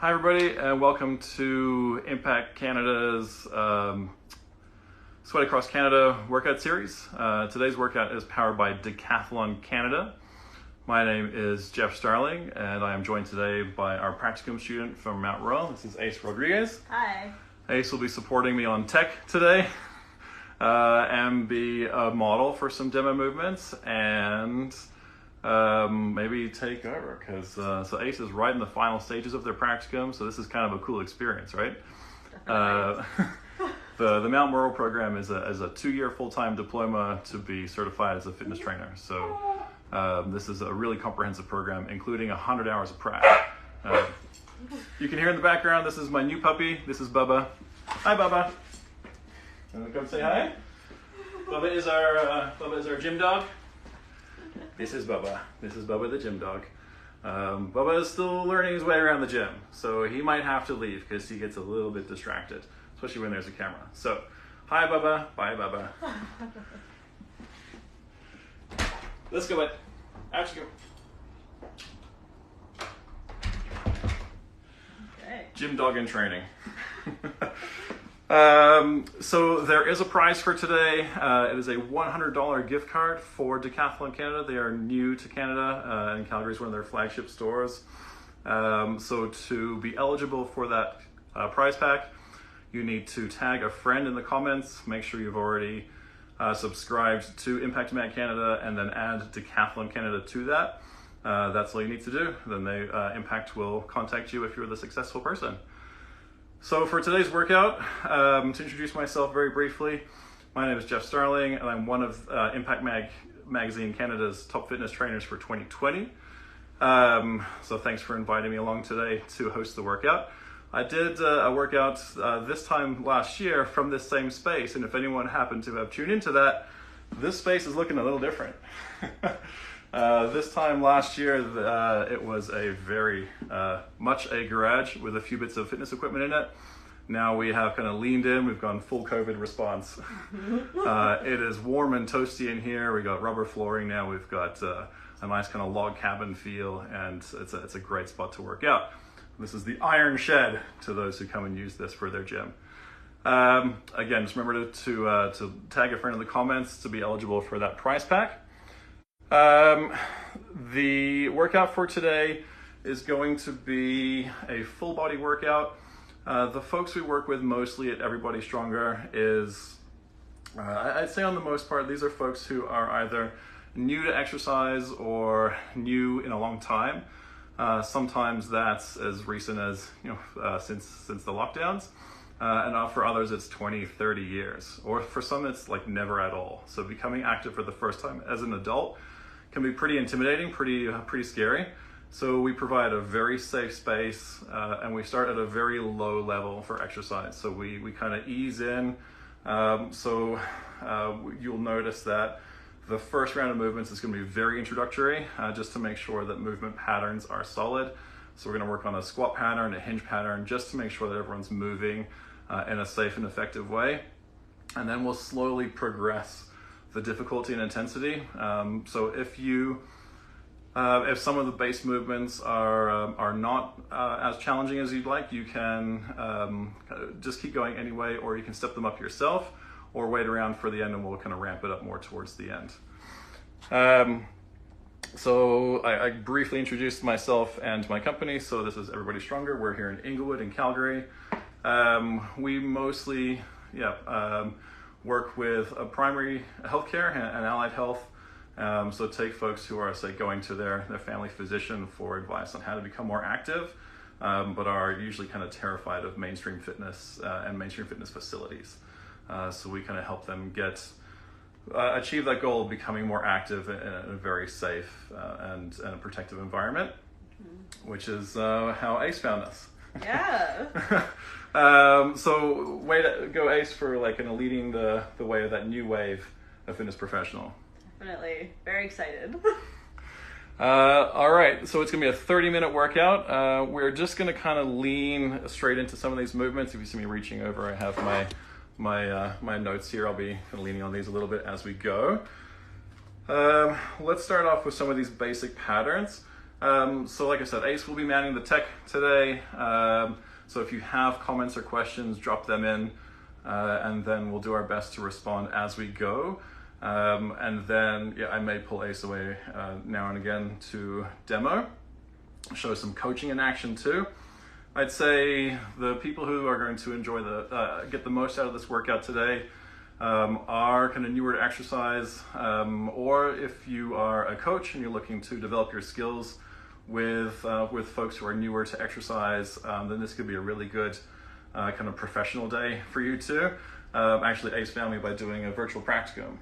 Hi everybody, and welcome to Impact Canada's Sweat Across Canada workout series. Today's workout is powered by Decathlon Canada. My name is Geoff Starling, and I am joined today by our practicum student from Mount Royal. This is Ace Rodriguez. Hi. Ace will be supporting me on tech today and be a model for some demo movements and maybe take over because so Ace is right in the final stages of their practicum, so this is kind of a cool experience, right? The Mount Royal program is a 2-year full-time diploma to be certified as a fitness trainer. So this is a really comprehensive program, including 100 hours of practice. You can hear in the background, this is my new puppy. This is Bubba. Hi, Bubba. Come say hi. Bubba is our gym dog. This is Bubba. This is Bubba the gym dog. Bubba is still learning his way around the gym, so he might have to leave because he gets a little bit distracted, especially when there's a camera. So, hi Bubba, bye Bubba. Let's go, bud. Out you go. Okay. Gym dog in training. So there is a prize for today. It is a $100 gift card for Decathlon Canada. They are new to Canada, and Calgary is one of their flagship stores. So to be eligible for that prize pack, you need to tag a friend in the comments. Make sure you've already subscribed to Impact Mag Canada, and then add Decathlon Canada to that. That's all you need to do. Then Impact will contact you if you're the successful person. So for today's workout, to introduce myself very briefly, my name is Geoff Starling, and I'm one of Impact Magazine Canada's top fitness trainers for 2020. So thanks for inviting me along today to host the workout. I did a workout this time last year from this same space, and if anyone happened to have tuned into that, this space is looking a little different. This time last year, it was a very much a garage with a few bits of fitness equipment in it. Now we have kind of leaned in, we've gone full COVID response. It is warm and toasty in here. We got rubber flooring now. We've got a nice kind of log cabin feel, and it's a great spot to work out. This is the Iron Shed to those who come and use this for their gym. Again, just remember to tag a friend in the comments to be eligible for that prize pack. The workout for today is going to be a full body workout. The folks we work with mostly at Everybody Stronger is, I'd say on the most part, these are folks who are either new to exercise or new in a long time. Sometimes that's as recent as, since the lockdowns. And for others, it's 20, 30 years. Or for some, it's like never at all. So becoming active for the first time as an adult can be pretty intimidating, pretty scary. So we provide a very safe space, and we start at a very low level for exercise. So we kind of ease in. You'll notice that the first round of movements is going to be very introductory, just to make sure that movement patterns are solid. So we're going to work on a squat pattern, a hinge pattern, just to make sure that everyone's moving in a safe and effective way. And then we'll slowly progress the difficulty and intensity. So if some of the base movements are not as challenging as you'd like, you can just keep going anyway, or you can step them up yourself, or wait around for the end and we'll kind of ramp it up more towards the end. So I briefly introduced myself and my company. So this is Everybody Stronger. We're here in Inglewood in Calgary. We mostly, work with a primary healthcare and allied health. So take folks who are, say, going to their family physician for advice on how to become more active, but are usually kind of terrified of mainstream fitness and mainstream fitness facilities. So we kind of help them achieve that goal of becoming more active in a very safe and a protective environment, which is how Ace found us. Yeah. So way to go, Ace, for kind of leading the way of that new wave of fitness professional. Definitely. Very excited. All right, so it's gonna be a 30-minute workout. We're just gonna kind of lean straight into some of these movements. If you see me reaching over, I have my notes here. I'll be kind of leaning on these a little bit as we go. Let's start off with some of these basic patterns. So like I said, Ace will be manning the tech today. So if you have comments or questions, drop them in, and then we'll do our best to respond as we go. And then, yeah, I may pull Ace away now and again to demo, show some coaching in action too. I'd say the people who are going to enjoy get the most out of this workout today are kind of newer to exercise, or if you are a coach and you're looking to develop your skills with folks who are newer to exercise, then this could be a really good kind of professional day for you too. Actually, Ace found me by doing a virtual practicum,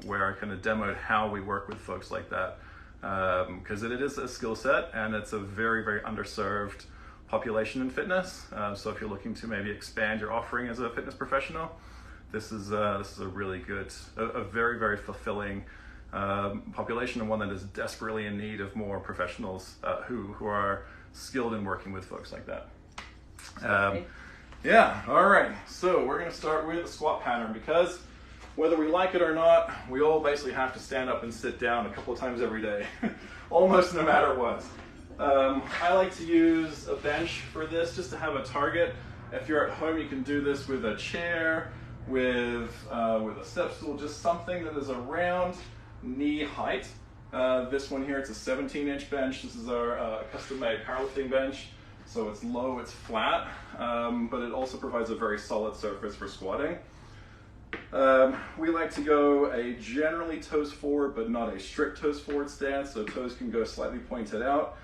where I kind of demoed how we work with folks like that, because it is a skill set and it's a very, very underserved population in fitness. So if you're looking to maybe expand your offering as a fitness professional, this is a really good, a very, very fulfilling population, and one that is desperately in need of more professionals who are skilled in working with folks like that. Yeah, all right. So we're going to start with the squat pattern, because whether we like it or not, we all basically have to stand up and sit down a couple of times every day, almost no matter what. I like to use a bench for this just to have a target. If you're at home, you can do this with a chair, with a step stool, just something that is around knee height. This one here, it's a 17-inch bench. This is our custom-made powerlifting bench. So it's low, it's flat, but it also provides a very solid surface for squatting. We like to go a generally toes forward, but not a strict toes forward stance, so toes can go slightly pointed out.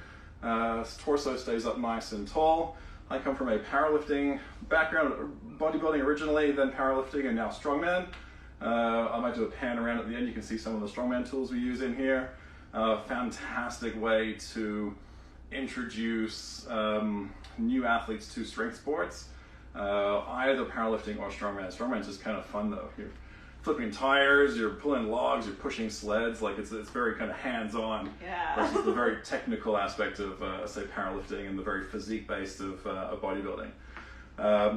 Torso stays up nice and tall. I come from a powerlifting background, bodybuilding originally, then powerlifting, and now strongman. I might do a pan around at the end. You can see some of the strongman tools we use in here. Fantastic way to introduce new athletes to strength sports, either powerlifting or strongman. Strongman is just kind of fun though. You're flipping tires, you're pulling logs, you're pushing sleds. Like it's very kind of hands-on, versus the very technical aspect of say powerlifting and the very physique-based of bodybuilding.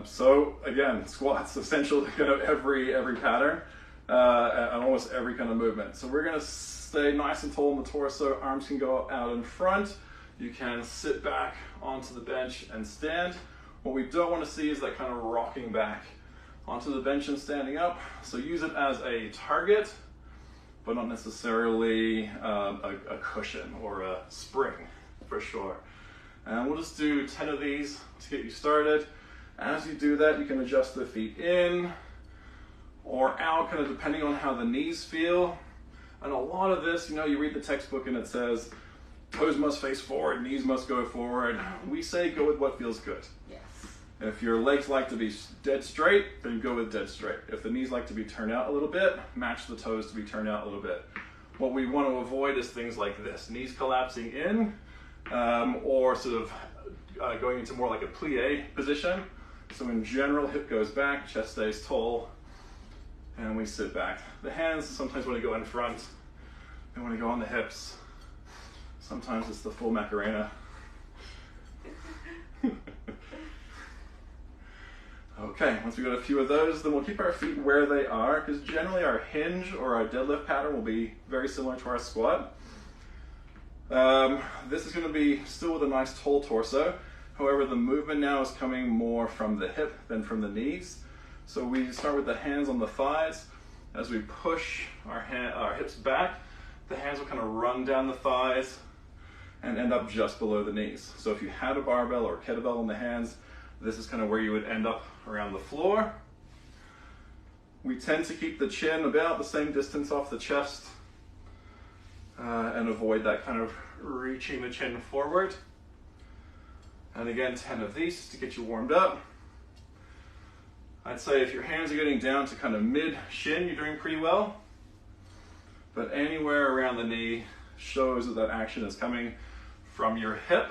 So again, squats essential to kind of every pattern and almost every kind of movement. So we're going to stay nice and tall in the torso. Arms can go out in front. You can sit back onto the bench and stand. What we don't want to see is that kind of rocking back onto the bench and standing up. So use it as a target, but not necessarily a cushion or a spring for sure. And we'll just do 10 of these to get you started. As you do that, you can adjust the feet in or out, kind of depending on how the knees feel. And a lot of this, you read the textbook and it says, toes must face forward, knees must go forward. We say go with what feels good. Yes. If your legs like to be dead straight, then go with dead straight. If the knees like to be turned out a little bit, match the toes to be turned out a little bit. What we want to avoid is things like this, knees collapsing in, or sort of going into more like a plie position. So in general, hip goes back, chest stays tall, and we sit back. The hands sometimes want to go in front, they want to go on the hips. Sometimes it's the full Macarena. Okay, once we got a few of those, then we'll keep our feet where they are, because generally our hinge or our deadlift pattern will be very similar to our squat. This is going to be still with a nice tall torso. However, the movement now is coming more from the hip than from the knees. So we start with the hands on the thighs. As we push our hips back, the hands will kind of run down the thighs and end up just below the knees. So if you had a barbell or a kettlebell in the hands, this is kind of where you would end up around the floor. We tend to keep the chin about the same distance off the chest and avoid that kind of reaching the chin forward. And again, 10 of these to get you warmed up. I'd say if your hands are getting down to kind of mid-shin, you're doing pretty well. But anywhere around the knee shows that that action is coming from your hip.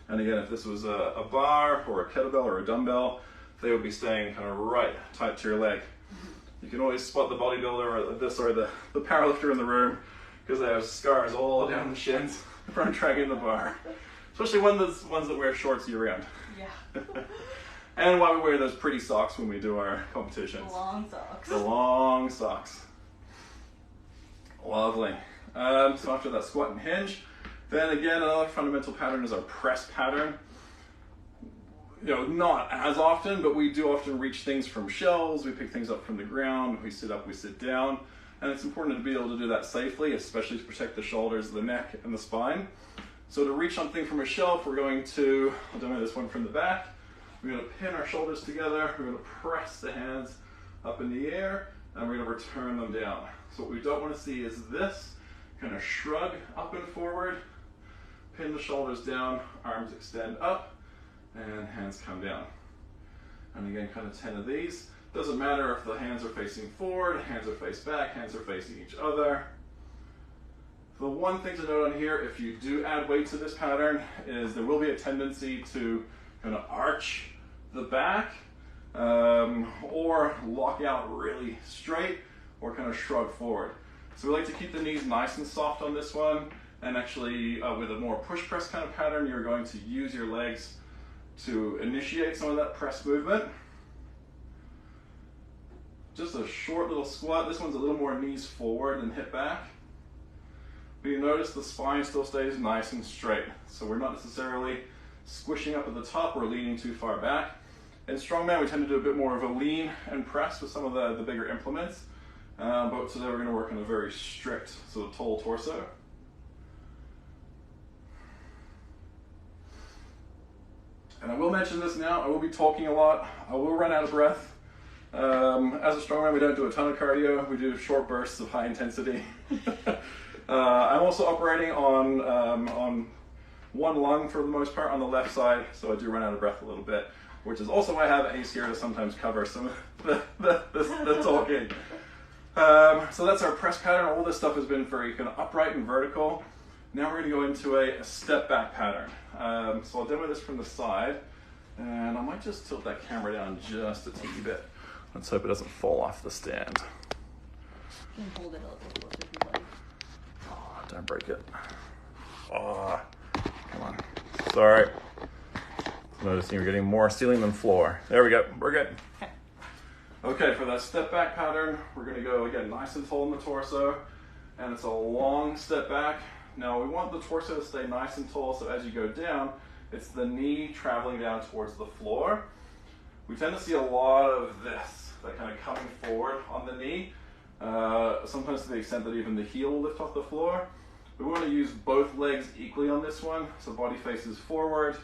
And again, if this was a bar or a kettlebell or a dumbbell, they would be staying kind of right tight to your leg. You can always spot the bodybuilder or the powerlifter in the room because they have scars all down the shins from dragging the bar. Especially ones that wear shorts year round. Yeah. And why we wear those pretty socks when we do our competitions. The long socks. The long socks. Lovely. So after that squat and hinge, Then again, another fundamental pattern is our press pattern. Not as often, but we do often reach things from shelves, we pick things up from the ground, we sit up, we sit down, and it's important to be able to do that safely, especially to protect the shoulders, the neck, and the spine. So to reach something from a shelf, we're going to, I'll demo this one from the back, we're going to pin our shoulders together, we're going to press the hands up in the air, and we're going to return them down. So what we don't want to see is this, kind of shrug up and forward, pin the shoulders down, arms extend up, and hands come down. And again, kind of 10 of these. Doesn't matter if the hands are facing forward, hands are faced back, hands are facing each other. The one thing to note on here, if you do add weight to this pattern, is there will be a tendency to kind of arch the back, or lock out really straight, or kind of shrug forward. So we like to keep the knees nice and soft on this one, and actually with a more push press kind of pattern, you're going to use your legs to initiate some of that press movement. Just a short little squat. This one's a little more knees forward than hip back. But you notice the spine still stays nice and straight. So we're not necessarily squishing up at the top or leaning too far back. In strongman, we tend to do a bit more of a lean and press with some of the bigger implements. But today we're going to work on a very strict, sort of tall torso. And I will mention this now, I will be talking a lot, I will run out of breath. As a strongman, we don't do a ton of cardio, we do short bursts of high intensity. I'm also operating on one lung for the most part on the left side, so I do run out of breath a little bit, which is also why I have Ace here to sometimes cover some of the talking. So that's our press pattern. All this stuff has been very kind of upright and vertical. Now we're going to go into a step back pattern. So I'll demo this from the side, and I might just tilt that camera down just a teeny bit. Let's hope it doesn't fall off the stand. You can hold it a little closer if you like. Oh, don't break it. Oh, come on. Sorry. Noticing you're getting more ceiling than floor. There we go. We're good. Okay, for that step back pattern, we're going to go again nice and tall in the torso, and it's a long step back. Now we want the torso to stay nice and tall, so as you go down, it's the knee traveling down towards the floor. We tend to see a lot of this, that kind of coming forward on the knee, sometimes to the extent that even the heel will lift off the floor. We want to use both legs equally on this one, so body faces forward.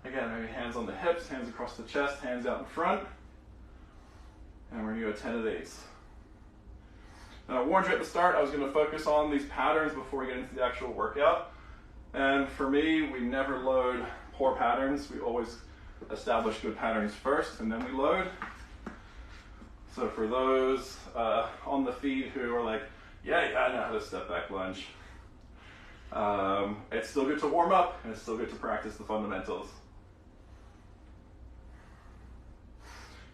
Again, maybe hands on the hips, hands across the chest, hands out in front. And we're going to go 10 of these. Now, I warned you at the start, I was going to focus on these patterns before we get into the actual workout. And for me, we never load poor patterns. We always establish good patterns first, and then we load. So for those on the feed who are like, yeah, I know how to step back lunge. It's still good to warm up, and it's still good to practice the fundamentals.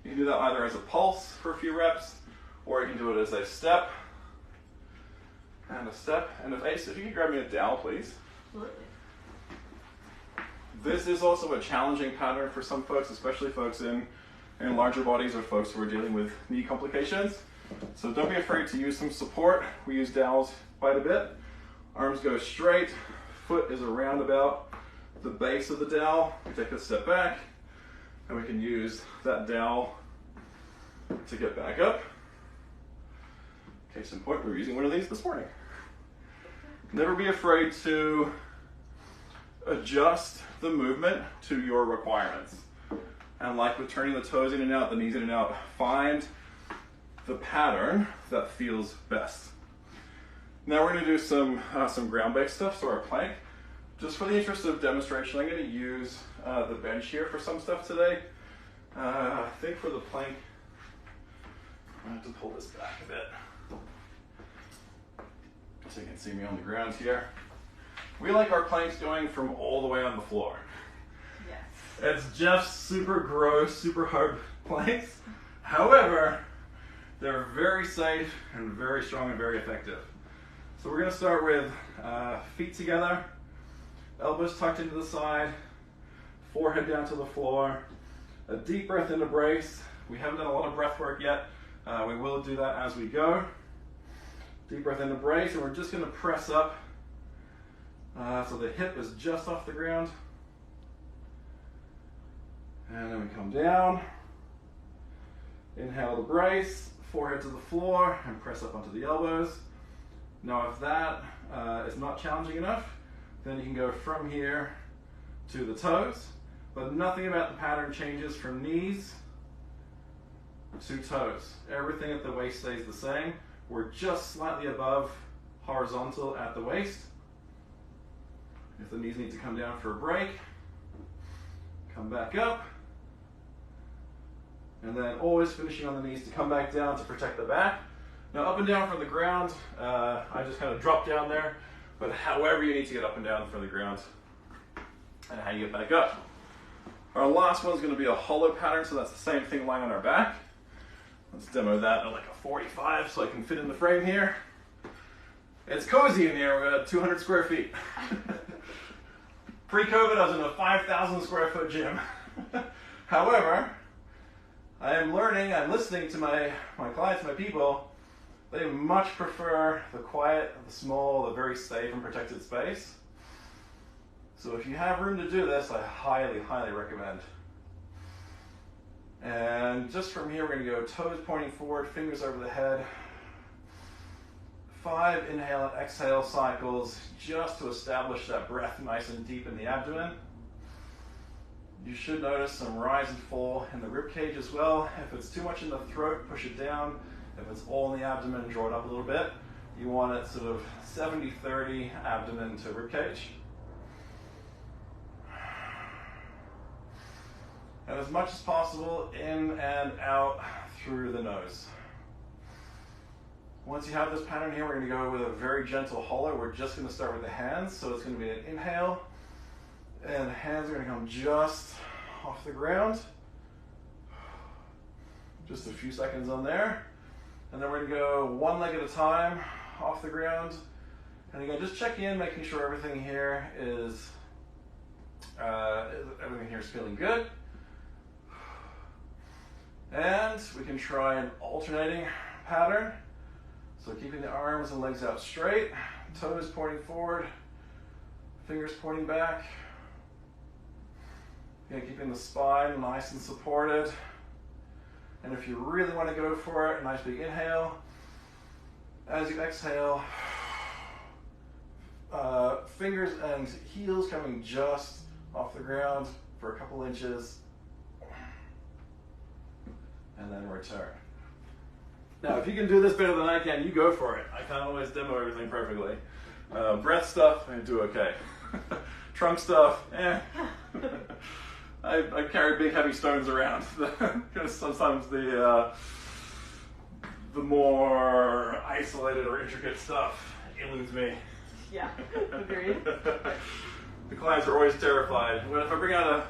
You can do that either as a pulse for a few reps, or you can do it as a step, and a step. And if Ace, if you can grab me a dowel, please. Absolutely. This is also a challenging pattern for some folks, especially folks in larger bodies or folks who are dealing with knee complications. So don't be afraid to use some support. We use dowels quite a bit. Arms go straight, foot is around about the base of the dowel. We take a step back, and we can use that dowel to get back up. Case in point, we were using one of these this morning. Never be afraid to adjust the movement to your requirements. And like with turning the toes in and out, the knees in and out, find the pattern that feels best. Now we're going to do some ground-based stuff, so our plank. Just for the interest of demonstration, I'm going to use the bench here for some stuff today. I think for the plank, I'm going to have to pull this back a bit so you can see me on the ground here. We like our planks going from all the way on the floor. Yes. It's Geoff's super gross, super hard planks. However, they're very safe and very strong and very effective. So we're going to start with feet together, elbows tucked into the side, forehead down to the floor, a deep breath into brace. We haven't done a lot of breath work yet. We will do that as we go. Deep breath into brace, and we're just going to press up So the hip is just off the ground. And then we come down. Inhale the brace, forehead to the floor, and press up onto the elbows. Now if that is not challenging enough, then you can go from here to the toes, but nothing about the pattern changes from knees to toes. Everything at the waist stays the same. We're just slightly above horizontal at the waist. If the knees need to come down for a break, come back up. And then always finishing on the knees to come back down to protect the back. Now up and down from the ground, I just kind of drop down there, but however you need to get up and down from the ground and how you get back up. Our last one's going to be a hollow pattern, so that's the same thing lying on our back. Let's demo that at like a 45 so I can fit in the frame here. It's cozy in here, we're at 200 square feet. Pre-COVID, I was in a 5,000 square foot gym. However, I am learning, I'm listening to my clients, my people. They much prefer the quiet, the small, the very safe and protected space. So if you have room to do this, I highly, highly recommend. And just from here, we're going to go toes pointing forward, fingers over the head. 5 inhale and exhale cycles just to establish that breath nice and deep in the abdomen. You should notice some rise and fall in the rib cage as well. If it's too much in the throat, push it down. If it's all in the abdomen, draw it up a little bit. You want it sort of 70-30 abdomen to rib cage. And as much as possible, in and out through the nose. Once you have this pattern here, we're going to go with a very gentle hollow. We're just going to start with the hands. So it's going to be an inhale. And the hands are going to come just off the ground. Just a few seconds on there. And then we're going to go one leg at a time off the ground. And again, just check in, making sure everything here is feeling good. And we can try an alternating pattern. So keeping the arms and legs out straight, toes pointing forward, fingers pointing back. Again, keeping the spine nice and supported. And if you really want to go for it, a nice big inhale. As you exhale, fingers and heels coming just off the ground for a couple inches. And then return. Now, if you can do this better than I can, you go for it. I can't always demo everything perfectly. Breath stuff, I do okay. Trunk stuff, I carry big heavy stones around because sometimes the more isolated or intricate stuff eludes me. Yeah, agreed. The clients are always terrified. When if I bring out a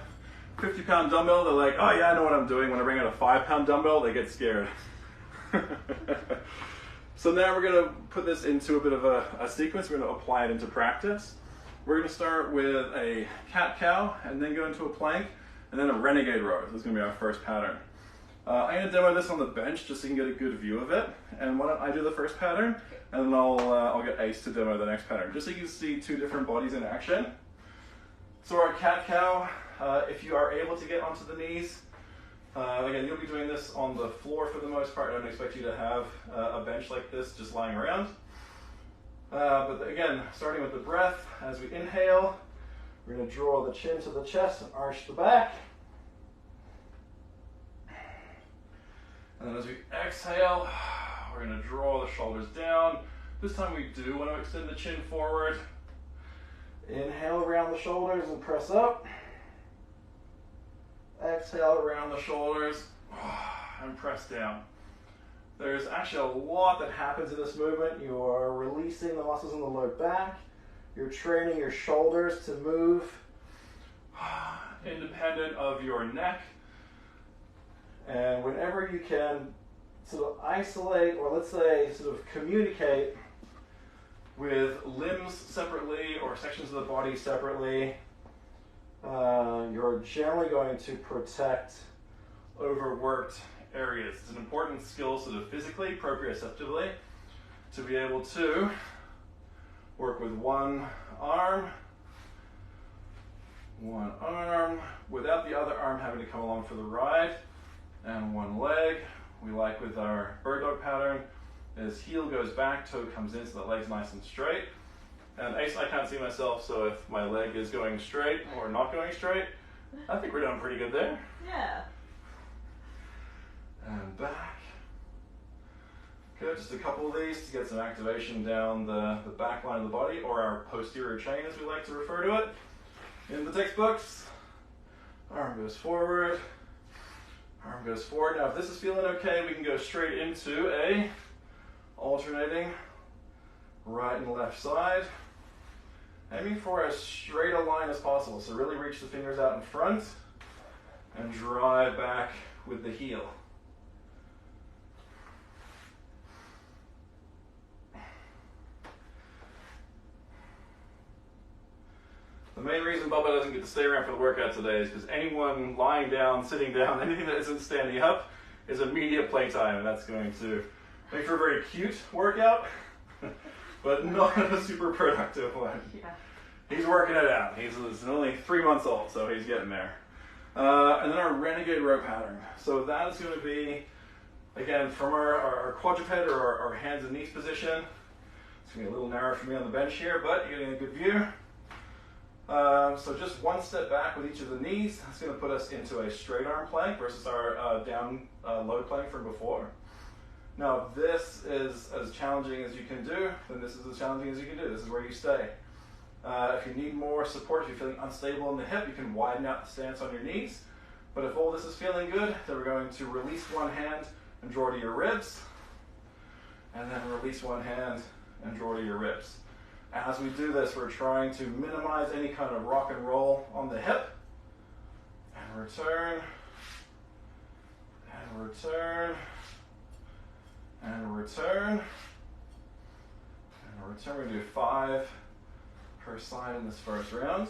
50-pound dumbbell, they're like, oh yeah, I know what I'm doing. When I bring out a 5-pound dumbbell, they get scared. So now we're going to put this into a bit of a sequence. We're going to apply it into practice. We're going to start with a cat-cow and then go into a plank and then a renegade row. This is going to be our first pattern. I'm going to demo this on the bench just so you can get a good view of it. And why don't I do the first pattern and then I'll get Ace to demo the next pattern just so you can see 2 different bodies in action. So our cat-cow, if you are able to get onto the knees, again, you'll be doing this on the floor for the most part. I don't expect you to have a bench like this just lying around. But again, starting with the breath, as we inhale, we're going to draw the chin to the chest and arch the back. And then as we exhale, we're going to draw the shoulders down. This time we do want to extend the chin forward. Inhale around the shoulders and press up. Exhale around the shoulders and press down. There's actually a lot that happens in this movement. You are releasing the muscles in the low back. You're training your shoulders to move independent of your neck. And whenever you can sort of isolate, or let's say sort of communicate with limbs separately or sections of the body separately, you're generally going to protect overworked areas. It's an important skill sort of physically, proprioceptively, to be able to work with one arm, without the other arm having to come along for the ride, and one leg. We like with our bird dog pattern is heel goes back, toe comes in, so the leg's nice and straight. And I can't see myself, so if my leg is going straight or not going straight, I think we're doing pretty good there. Yeah. And back. Good, just a couple of these to get some activation down the back line of the body, or our posterior chain as we like to refer to it in the textbooks. Arm goes forward, arm goes forward. Now if this is feeling okay, we can go straight into a alternating right and left side, aiming for as straight a line as possible. So really reach the fingers out in front and drive back with the heel. The main reason Bubba doesn't get to stay around for the workout today is because anyone lying down, sitting down, anything that isn't standing up is immediate playtime, and that's going to make for a very cute workout, but not a super productive one. Yeah. He's working it out. He's only 3 months old, so he's getting there. And then our Renegade Row Pattern. So that is going to be, again, from our quadruped or our hands and knees position. It's going to be a little narrow for me on the bench here, but you're getting a good view. So just one step back with each of the knees. That's going to put us into a straight arm plank versus our down low plank from before. Now, if this is as challenging as you can do, then this is as challenging as you can do. This is where you stay. If you need more support, if you're feeling unstable in the hip, you can widen out the stance on your knees. But if all this is feeling good, then we're going to release one hand and draw to your ribs. And then release one hand and draw to your ribs. As we do this, we're trying to minimize any kind of rock and roll on the hip. And return. And return. And return. And return. We're going to do 5 per side in this first round.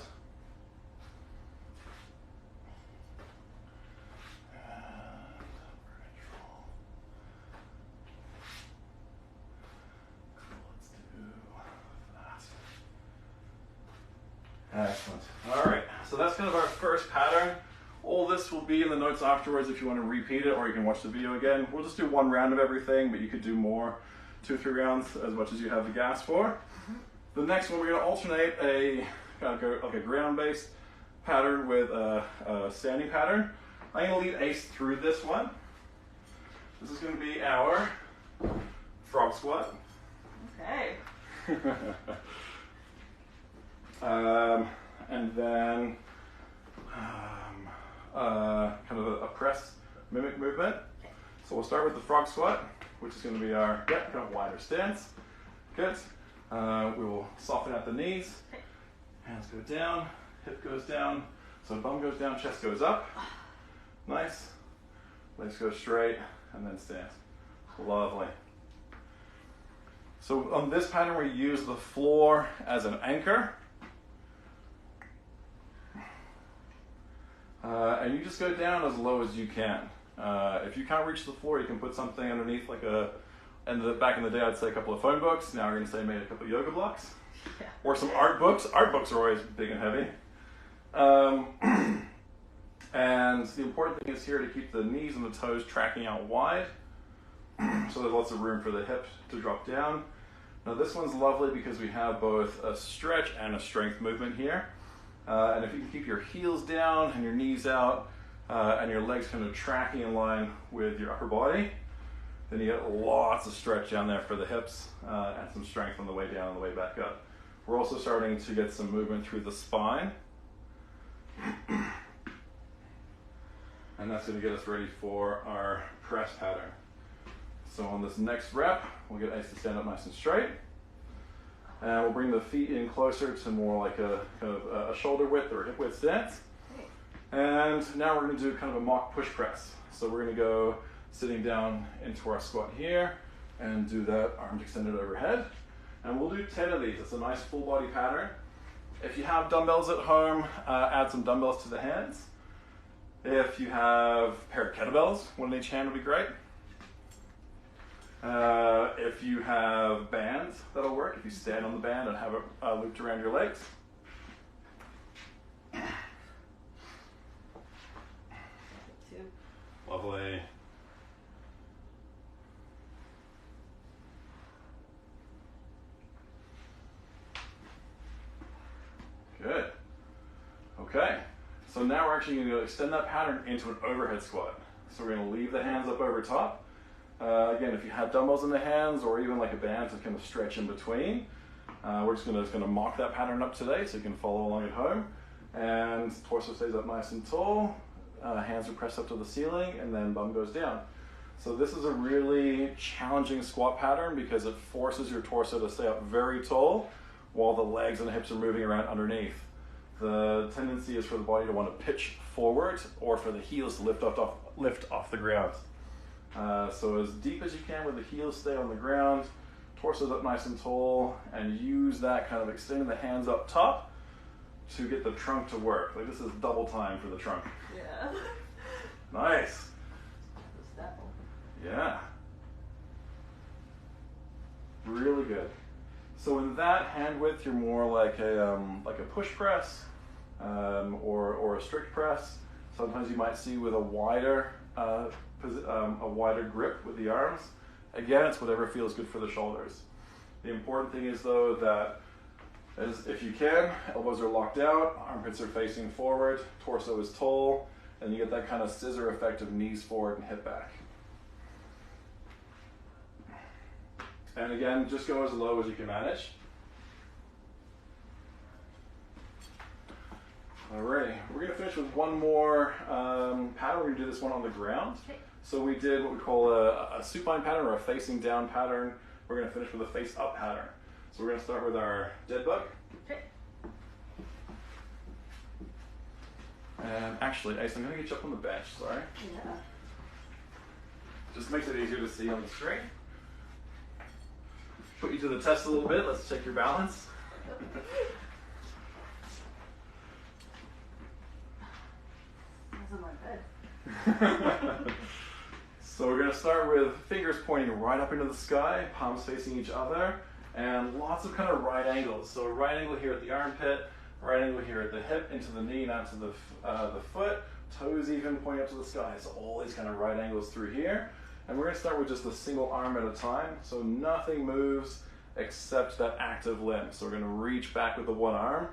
Excellent. All right, so that's kind of our first pattern. All this will be in the notes afterwards if you want to repeat it, or you can watch the video again. We'll just do 1 round of everything, but you could do more, 2 or 3 rounds, as much as you have the gas for. The next one, we're going to alternate a kind of go like a ground-based pattern with a standing pattern. I'm going to lead Ace through this one. This is going to be our frog squat. Okay. And then kind of a press mimic movement. So we'll start with the frog squat, which is going to be our kind of wider stance. Good. We will soften out the knees. Hands go down, hip goes down. So bum goes down, chest goes up. Nice. Legs go straight, and then stance. Lovely. So on this pattern, we use the floor as an anchor. And you just go down as low as you can. If you can't reach the floor, you can put something underneath, like back in the day, I'd say a couple of phone books. Now we're going to say maybe a couple of yoga blocks. Yeah. Or some art books. Art books are always big and heavy. And the important thing is here to keep the knees and the toes tracking out wide. So there's lots of room for the hips to drop down. Now this one's lovely because we have both a stretch and a strength movement here. And if you can keep your heels down and your knees out and your legs kind of tracking in line with your upper body, then you get lots of stretch down there for the hips and some strength on the way down and the way back up. We're also starting to get some movement through the spine. And that's going to get us ready for our press pattern. So on this next rep, we'll get Ace to stand up nice and straight. And we'll bring the feet in closer to more like a kind of a shoulder width or hip width stance. And now we're going to do kind of a mock push press. So we're going to go sitting down into our squat here and do that arms extended overhead. And we'll do 10 of these. It's a nice full body pattern. If you have dumbbells at home, add some dumbbells to the hands. If you have a pair of kettlebells, one in each hand would be great. If you have bands, that'll work. If you stand on the band and have it looped around your legs. Lovely. Good. Okay. So now we're actually going to extend that pattern into an overhead squat. So we're going to leave the hands up over top. Again, if you have dumbbells in the hands or even like a band to kind of stretch in between, we're just going to mock that pattern up today so you can follow along at home. And torso stays up nice and tall, hands are pressed up to the ceiling, and then bum goes down. So this is a really challenging squat pattern because it forces your torso to stay up very tall while the legs and the hips are moving around underneath. The tendency is for the body to want to pitch forward or for the heels to lift off the ground. So as deep as you can where the heels stay on the ground, torso's up nice and tall, and use that kind of extending the hands up top to get the trunk to work. Like this is double time for the trunk. Yeah. Nice. Yeah. Really good. So in that hand width, you're more like a push press or a strict press. Sometimes you might see with a wider grip with the arms. Again, it's whatever feels good for the shoulders. The important thing is though that if you can, elbows are locked out, armpits are facing forward, torso is tall, and you get that kind of scissor effect of knees forward and hip back. And again, just go as low as you can manage. Alrighty, we're going to finish with one more pattern. We're going to do this one on the ground. Okay. So we did what we call a supine pattern or a facing down pattern. We're going to finish with a face up pattern. So we're going to start with our dead bug. Okay. And actually, Ace, I'm going to get you up on the bench, sorry. Yeah. Just makes it easier to see on the screen. Put you to the test a little bit. Let's check your balance. That's in my bed. So we're going to start with fingers pointing right up into the sky, palms facing each other, and lots of kind of right angles. So a right angle here at the armpit, right angle here at the hip, into the knee, not to the foot, toes even pointing up to the sky. So all these kind of right angles through here. And we're going to start with just a single arm at a time, so nothing moves except that active limb. So we're going to reach back with the one arm,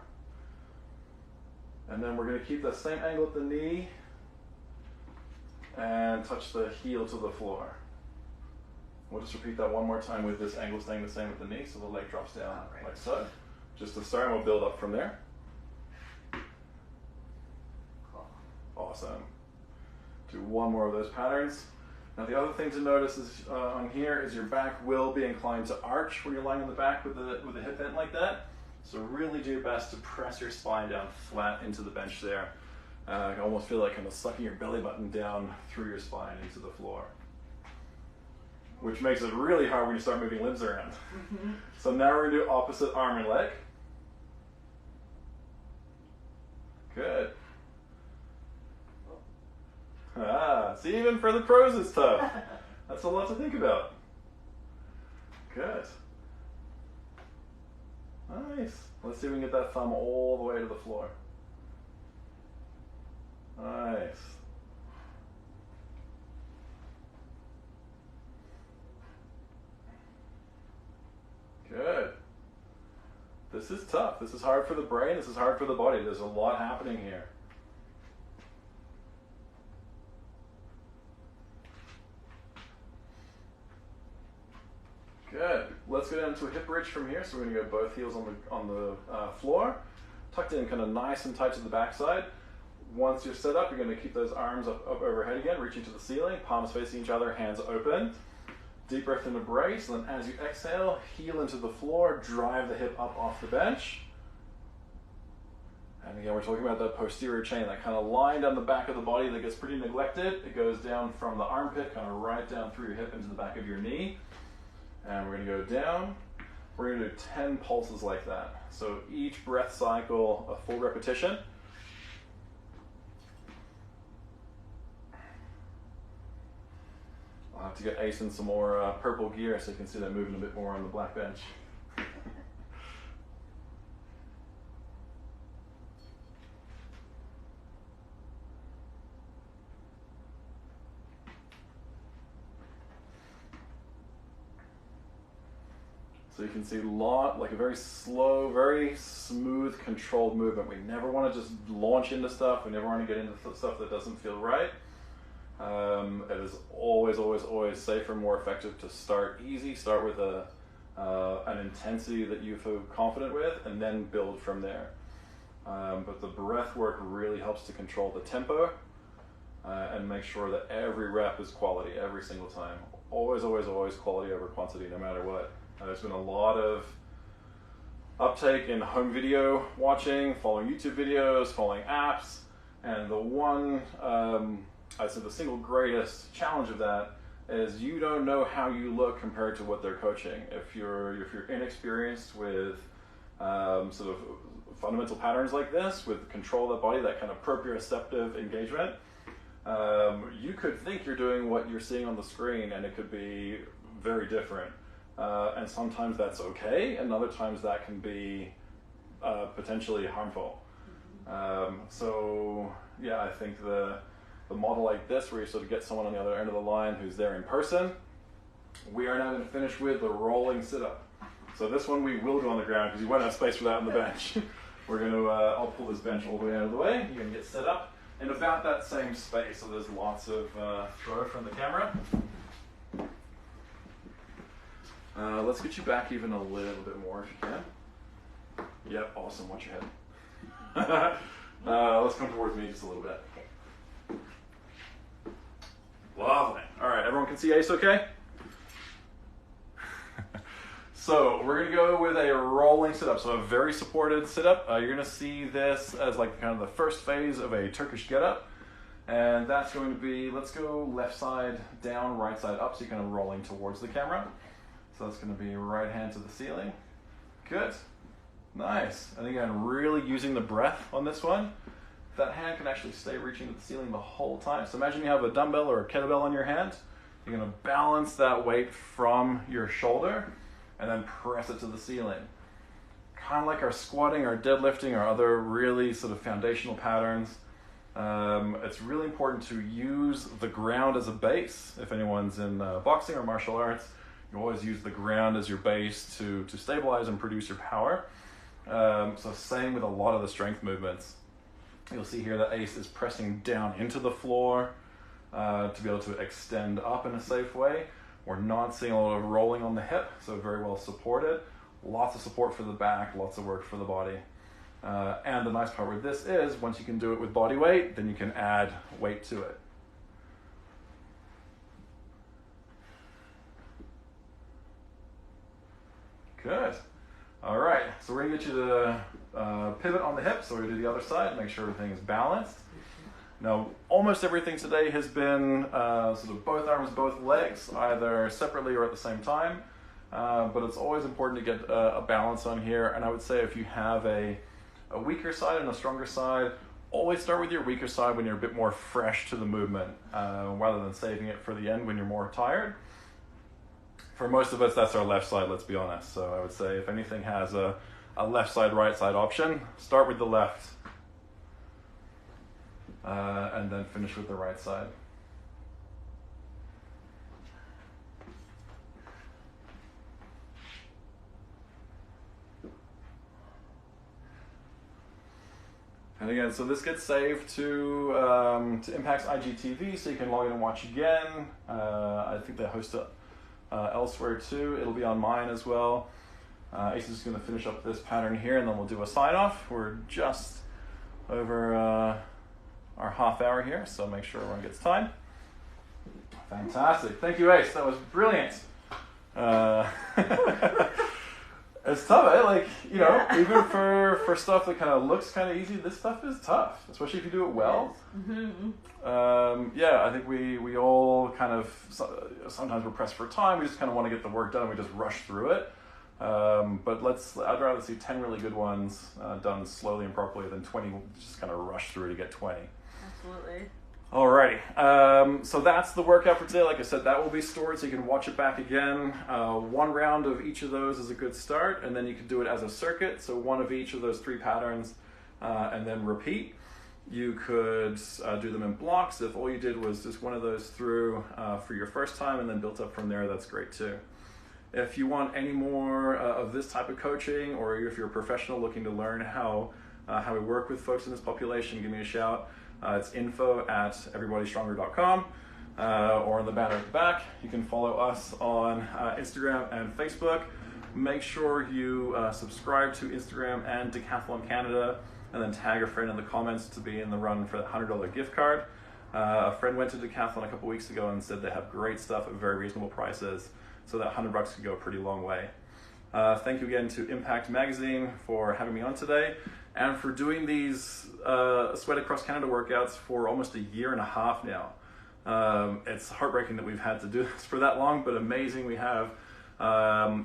and then we're going to keep the same angle at the knee and touch the heel to the floor. We'll just repeat that one more time with this angle staying the same at the knee, so the leg drops down like so. Just to start, and we'll build up from there. Awesome. Do one more of those patterns. Now the other thing to notice is on here is your back will be inclined to arch when you're lying on the back with the hip bent like that. So really do your best to press your spine down flat into the bench there. You can almost feel like kind of sucking your belly button down through your spine into the floor, which makes it really hard when you start moving limbs around. Mm-hmm. So now we're going to do opposite arm and leg. Good. See, even for the pros it's tough. That's a lot to think about. Good. Nice. Let's see if we can get that thumb all the way to the floor. Nice. Good. This is tough. This is hard for the brain. This is hard for the body. There's a lot happening here. Good. Let's go down to a hip bridge from here. So we're going to go both heels on the floor, tucked in kind of nice and tight to the backside. Once you're set up, you're going to keep those arms up overhead again, reaching to the ceiling, palms facing each other, hands open. Deep breath into brace, and then as you exhale, heel into the floor, drive the hip up off the bench. And again, we're talking about that posterior chain, that kind of line down the back of the body that gets pretty neglected. It goes down from the armpit, kind of right down through your hip into the back of your knee. And we're going to go down. We're going to do 10 pulses like that. So each breath cycle, a full repetition. I'll have to get Ace in some more purple gear so you can see them moving a bit more on the black bench. So you can see like a very slow, very smooth, controlled movement. We never want to just launch into stuff. We never want to get into stuff that doesn't feel right. It is always, always, always safer, more effective to start easy, start with an intensity that you feel confident with, and then build from there. But the breath work really helps to control the tempo and make sure that every rep is quality every single time. Always, always, always quality over quantity, no matter what. There's been a lot of uptake in home video watching, following YouTube videos, following apps, and the one, I'd say the single greatest challenge of that is you don't know how you look compared to what they're coaching. If you're inexperienced with sort of fundamental patterns like this, with control of the body, that kind of proprioceptive engagement, you could think you're doing what you're seeing on the screen, and it could be very different. And sometimes that's okay, and other times that can be potentially harmful. So yeah, I think the model like this, where you sort of get someone on the other end of the line who's there in person, we are now going to finish with the rolling sit-up. So this one we will go on the ground because you won't have space for that on the bench. We're going to, I'll pull this bench all the way out of the way. You're going to get set up in about that same space, so there's lots of throw from the camera. Let's get you back even a little bit more if you can. Yep, awesome, watch your head. Let's come towards me just a little bit. Lovely. All right, everyone can see Ace okay? So we're gonna go with a rolling sit-up, so a very supported sit-up. You're gonna see this as like kind of the first phase of a Turkish get-up. And that's going to be, let's go left side down, right side up, so you're kind of rolling towards the camera. So that's going to be right hand to the ceiling. Good. Nice. And again, really using the breath on this one. That hand can actually stay reaching to the ceiling the whole time. So imagine you have a dumbbell or a kettlebell on your hand. You're going to balance that weight from your shoulder and then press it to the ceiling. Kind of like our squatting, our deadlifting, our other really sort of foundational patterns. It's really important to use the ground as a base. If anyone's in boxing or martial arts, you always use the ground as your base to stabilize and produce your power. So same with a lot of the strength movements. You'll see here that Ace is pressing down into the floor to be able to extend up in a safe way. We're not seeing a lot of rolling on the hip, so very well supported. Lots of support for the back, lots of work for the body. And the nice part with this is, once you can do it with body weight, then you can add weight to it. Good. All right, so we're gonna get you to pivot on the hip, so we're gonna do the other side, make sure everything is balanced. Now, almost everything today has been sort of both arms, both legs, either separately or at the same time. But it's always important to get a balance on here. And I would say if you have a weaker side and a stronger side, always start with your weaker side when you're a bit more fresh to the movement, rather than saving it for the end when you're more tired. For most of us, that's our left side, let's be honest. So I would say if anything has a left side, right side option, start with the left. And then finish with the right side. And again, so this gets saved to Impact's IGTV, so you can log in and watch again. I think they host it elsewhere too. It'll be on mine as well. Ace is going to finish up this pattern here, and then we'll do a sign-off. We're just over our half hour here, so make sure everyone gets time. Fantastic. Thank you, Ace. That was brilliant. It's tough, eh? Like, you know, even for stuff that kind of looks kind of easy, this stuff is tough, especially if you do it well. Mm-hmm. Yeah, I think we all kind of, sometimes we're pressed for time. We just kind of want to get the work done, and we just rush through it. But I'd rather see 10 really good ones done slowly and properly than 20 just kind of rush through to get 20. Absolutely. All right. Alrighty, so that's the workout for today. Like I said, that will be stored so you can watch it back again. One round of each of those is a good start, and then you can do it as a circuit, so one of each of those 3 patterns, and then repeat. You could do them in blocks. If all you did was just one of those through for your first time and then built up from there, that's great too. If you want any more of this type of coaching, or if you're a professional looking to learn how we work with folks in this population, give me a shout. It's info@everybodystronger.com, or on the banner at the back. You can follow us on Instagram and Facebook. Make sure you subscribe to Instagram and Decathlon Canada, and then tag a friend in the comments to be in the run for that $100 gift card. A friend went to Decathlon a couple weeks ago and said they have great stuff at very reasonable prices, so that $100 could go a pretty long way. Thank you again to Impact Magazine for having me on today, and for doing these Sweat Across Canada workouts for almost a year and a half now. It's heartbreaking that we've had to do this for that long, but amazing. We have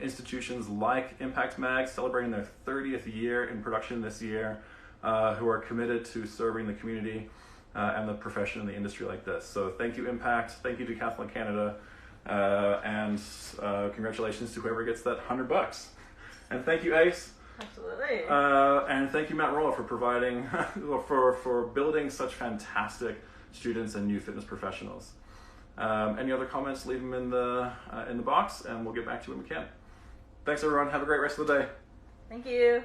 institutions like Impact Mag celebrating their 30th year in production this year, who are committed to serving the community and the profession in the industry like this. So thank you, Impact. Thank you, Decathlon Canada. And congratulations to whoever gets that $100. And thank you, Ace. Absolutely. And thank you, Matt Rolla, for providing, for building such fantastic students and new fitness professionals. Any other comments, leave them in the box, and we'll get back to you when we can. Thanks, everyone. Have a great rest of the day. Thank you.